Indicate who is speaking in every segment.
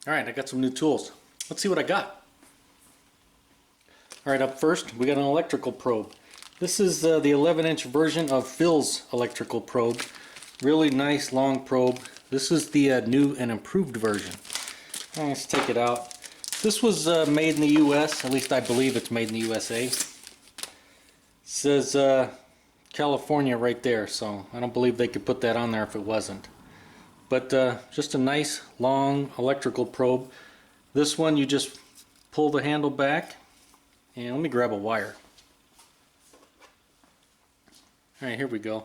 Speaker 1: Alright, I got some new tools. Let's see what I got. Alright, up first we got an electrical probe. This is the 11-inch version of Phil's electrical probe. Really nice long probe. This is the new and improved version. Alright, let's take it out. This was made in the US, at least I believe it's made in the USA. It says California right there, so I don't believe they could put that on there if it wasn't. But just a nice long electrical probe. This one you just pull the handle back, and let me grab a wire. Alright, here we go.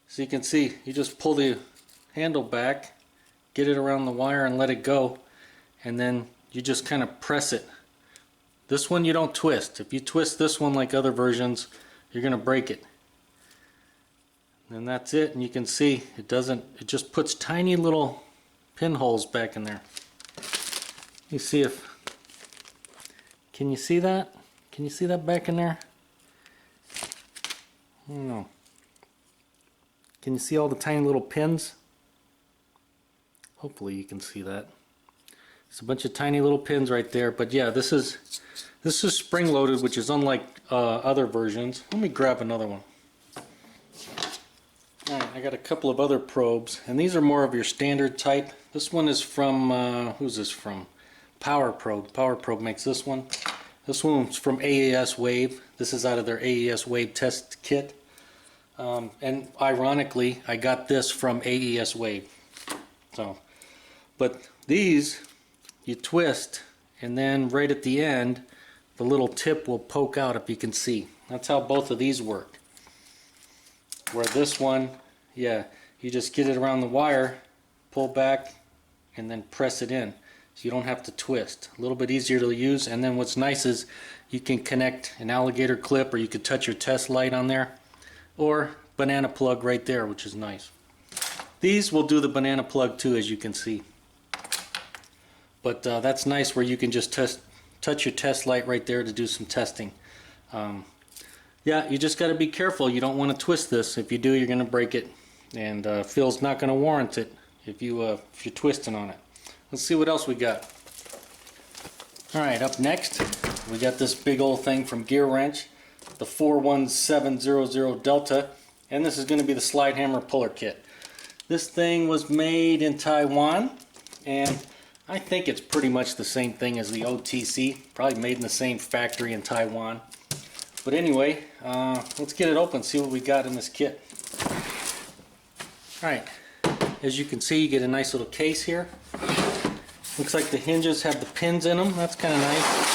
Speaker 1: So you can see you just pull the handle back, get it around the wire and let it go, and then you just kind of press it. This one you don't twist. If you twist this one like other versions, you're going to break it. And that's it, and you can see it just puts tiny little pinholes back in there. You see can you see that? Can you see that back in there? I don't know. Can you see all the tiny little pins? Hopefully you can see that. It's a bunch of tiny little pins right there, but yeah, this is spring loaded, which is unlike other versions. Let me grab another one. Alright, I got a couple of other probes, and these are more of your standard type. This one is from, who's this from? Power Probe. Power Probe makes this one. This one's from AES Wave. This is out of their AES Wave test kit. And ironically, I got this from AES Wave. So, but these, you twist, and then right at the end, the little tip will poke out if you can see. That's how both of these work. Where this one, yeah, you just get it around the wire, pull back, and then press it in. So you don't have to twist. A little bit easier to use, and then what's nice is you can connect an alligator clip, or you could touch your test light on there, or banana plug right there, which is nice. These will do the banana plug too, as you can see. But that's nice where you can just touch your test light right there to do some testing. Yeah, you just got to be careful. You don't want to twist this. If you do, you're going to break it, and Phil's not going to warrant it if you're twisting on it. Let's see what else we got. Alright, up next we got this big old thing from GearWrench, the 41700 Delta, and this is going to be the slide hammer puller kit. This thing was made in Taiwan, and I think it's pretty much the same thing as the OTC, probably made in the same factory in Taiwan. But anyway, let's get it open, see what we got in this kit. Alright, as you can see, you get a nice little case here. Looks like the hinges have the pins in them, that's kind of nice.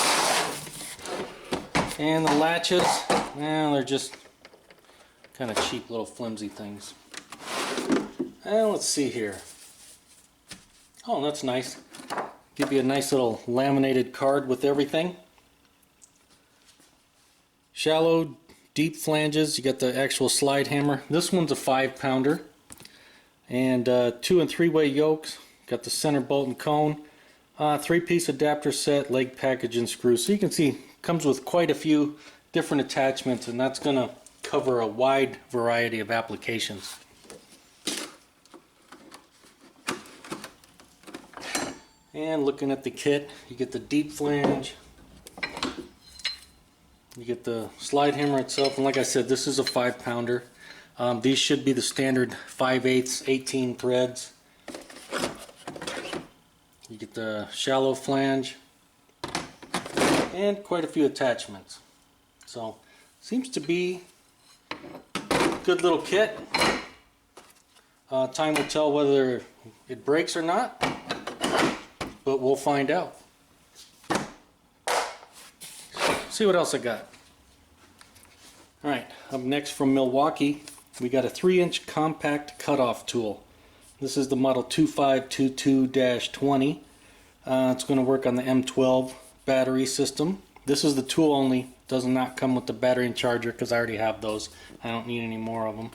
Speaker 1: And the latches, well, they're just kind of cheap little flimsy things. And let's see here. Oh, that's nice. Give you a nice little laminated card with everything. Shallow, deep flanges. You got the actual slide hammer. This one's a 5-pounder, and 2- and 3-way yokes. Got the center bolt and cone. 3-piece adapter set, leg package and screws. So you can see, comes with quite a few different attachments, and that's going to cover a wide variety of applications. And looking at the kit, you get the deep flange. You get the slide hammer itself, and like I said, this is a 5-pounder. These should be the standard 5/8 18 threads. You get the shallow flange and quite a few attachments. So seems to be a good little kit. Time will tell whether it breaks or not, but we'll find out. See what else I got. Alright, up next from Milwaukee, we got a 3-inch compact cutoff tool. This is the model 2522-20. It's going to work on the M12 battery system. This is the tool only, does not come with the battery and charger because I already have those. I don't need any more of them.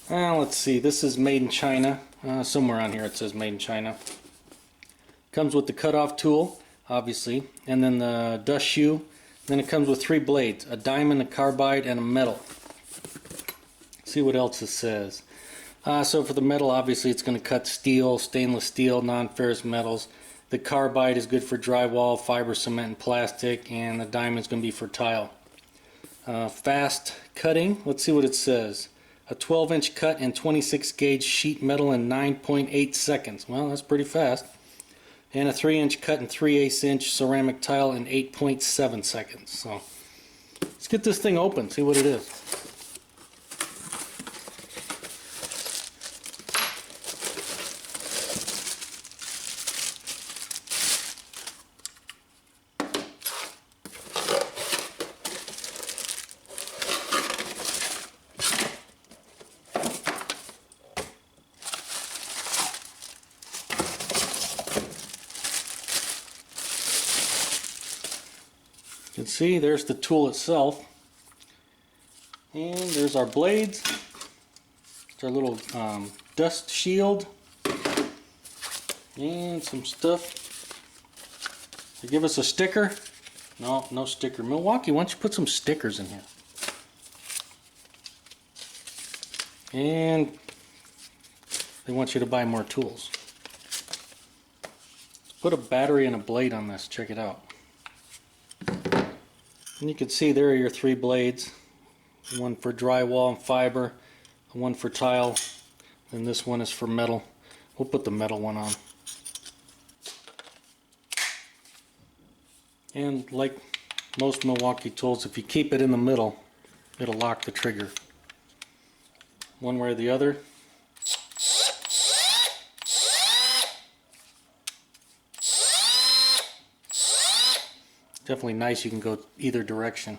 Speaker 1: Let's see, this is made in China. Somewhere on here it says made in China. Comes with the cutoff tool, obviously, and then the dust shoe. Then it comes with 3 blades, a diamond, a carbide, and a metal. See what else it says. So for the metal, obviously it's going to cut steel, stainless steel, non-ferrous metals. The carbide is good for drywall, fiber, cement, and plastic, and the diamond's going to be for tile. Fast cutting, let's see what it says. A 12-inch cut in 26 gauge sheet metal in 9.8 seconds. Well, that's pretty fast. And a 3-inch cut in 3/8 inch ceramic tile in 8.7 seconds. So let's get this thing open, see what it is. You can see there's the tool itself, and there's our blades. It's our little dust shield and some stuff. They give us a sticker. No, no sticker. Milwaukee, why don't you put some stickers in here? And they want you to buy more tools. Let's put a battery and a blade on this. Check it out. And you can see there are your 3 blades. One for drywall and fiber, one for tile, and this one is for metal. We'll put the metal one on. And like most Milwaukee tools, if you keep it in the middle, it'll lock the trigger. One way or the other. Definitely nice, you can go either direction.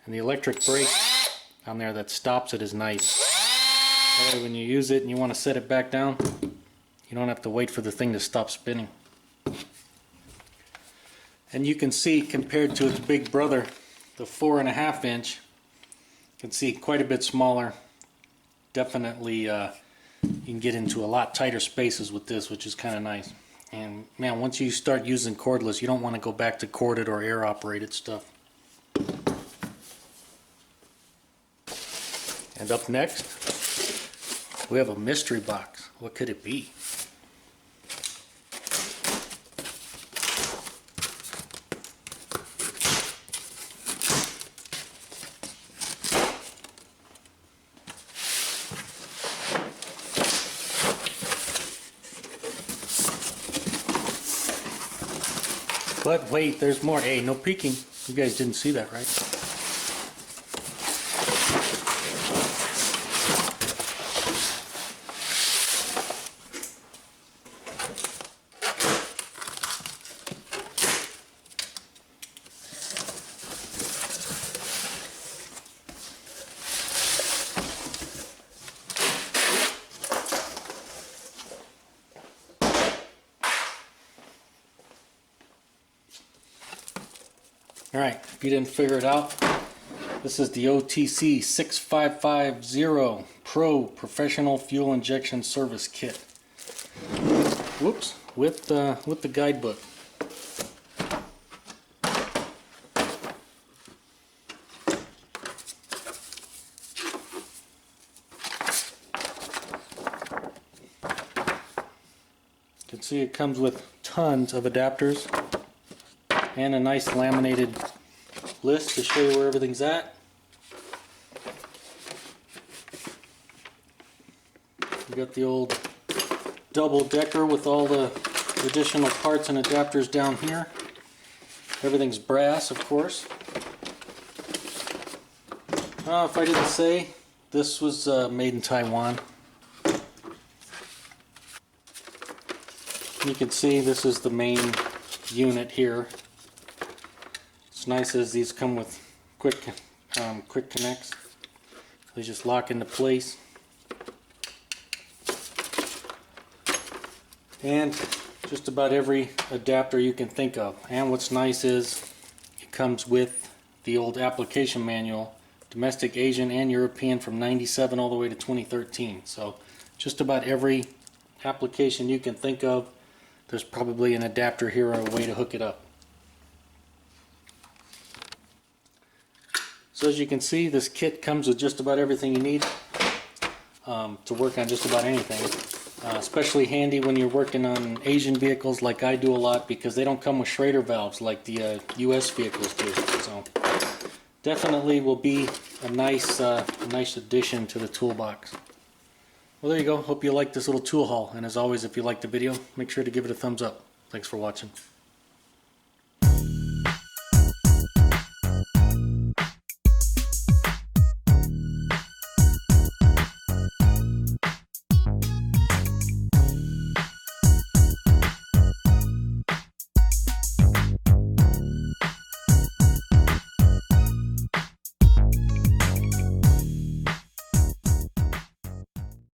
Speaker 1: And the electric brake on there that stops it is nice. That way when you use it and you want to set it back down, you don't have to wait for the thing to stop spinning. And you can see, compared to its big brother, the 4.5 inch, you can see quite a bit smaller. Definitely you can get into a lot tighter spaces with this, which is kind of nice. And man, once you start using cordless, you don't want to go back to corded or air operated stuff. And up next, we have a mystery box. What could it be? But wait, there's more. Hey, no peeking. You guys didn't see that, right? Alright, if you didn't figure it out, this is the OTC 6550 Pro Professional Fuel Injection Service Kit. Whoops, with the guidebook. You can see it comes with tons of adapters and a nice laminated list to show you where everything's at. We got the old double decker with all the additional parts and adapters down here. Everything's brass, of course. If I didn't say, this was made in Taiwan. You can see this is the main unit here. What's nice is these come with quick connects. They just lock into place. And just about every adapter you can think of. And what's nice is it comes with the old application manual, domestic, Asian, and European, from '97 all the way to 2013. So just about every application you can think of, there's probably an adapter here or a way to hook it up. So as you can see, this kit comes with just about everything you need to work on just about anything. Especially handy when you're working on Asian vehicles like I do a lot, because they don't come with Schrader valves like the US vehicles do. So definitely will be a nice addition to the toolbox. Well, there you go. Hope you liked this little tool haul, and as always, if you liked the video, make sure to give it a thumbs up. Thanks for watching.